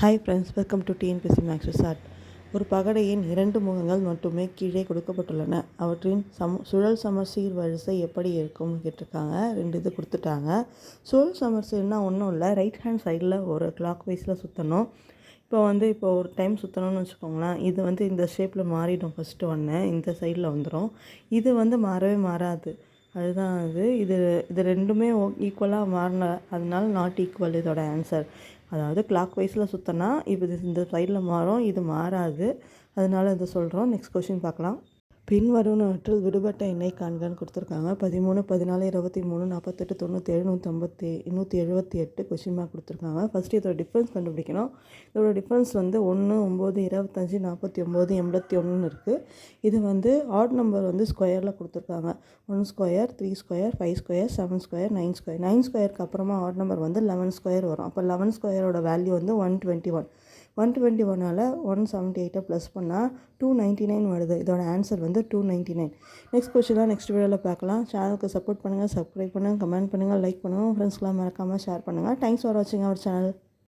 Hi friends, welcome to TNPSC maths resort. ஒரு பகடையின் 2 முகங்கள் மட்டுமே கீழே கொடுக்கப்பட்டுள்ளன. அவற்றின் சுழல் சமச்சீர் வரிசை எப்படி இருக்கும்னு கேட்டிருக்காங்க. 2 இது கொடுத்துட்டாங்க. சுழல் சமச்சீர்னா ஒன்றும் இல்லை, ரைட் ஹேண்ட் சைடில் ஒரு கிளாக் வைஸில் சுற்றணும். இப்போ ஒரு டைம் சுற்றணும்னு வச்சுக்கோங்களேன். இது இந்த ஷேப்பில் மாறிடும். ஃபஸ்ட்டு ஒன்று இந்த சைடில் வந்துடும். இது மாறவே மாறாது. அதுதான் இது ரெண்டுமே ஈக்குவலாக மாறின, அதனால நாட் ஈக்குவல் இதோட ஆன்சர். அதாவது கிளாக் வைஸில் சுற்றினா இது இந்த சைடில் மாறும், இது மாறாது. அதனால இதை சொல்கிறோம். நெக்ஸ்ட் கொஷின் பார்க்கலாம். பின்வருவனவற்றில் விடுபட்ட எண்ணை காண்கன்னு கொடுத்துருக்காங்க. 13, 14, 23, 48, 97, 178 கொஷின் மார்க் கொடுத்துருக்காங்க. ஃபஸ்ட்டு இதோட டிஃப்ரென்ஸ் கண்டுபிடிக்கணும். இதோட டிஃப்ரென்ஸ் 1, 9, 25, 49, 81 இருக்குது. இது ஆட் நம்பர் ஸ்கொயரில் கொடுத்துருக்காங்க. 1 square, 3 square, 5 square, 7 square, 9 square. 9 ஸ்கொயருக்கு அப்புறமா ஆட் நம்பர் 11 ஸ்கொயர் வரும். அப்போ 11 ஸ்கொயரோட வேல்யூ 121. 121ஆல் 178 ப்ளஸ் பண்ணால் 299 வருது. இதோட ஆன்சர் 299. நெக்ஸ்ட் கொஸ்டினாக நெக்ஸ்ட் வீடியோவில் பார்க்கலாம். சேனலுக்கு சப்போர்ட் பண்ணுங்கள், சப்ஸ்கிரைப் பண்ணுங்கள், கமெண்ட் பண்ணுங்கள், லைக் பண்ணுங்கள். ஃப்ரெண்ட்ஸ்க்கெலாம் மறக்காமல் ஷேர் பண்ணுங்கள். தேங்க்ஸ் ஃபார் வாட்சிங் அவர் சேனல்.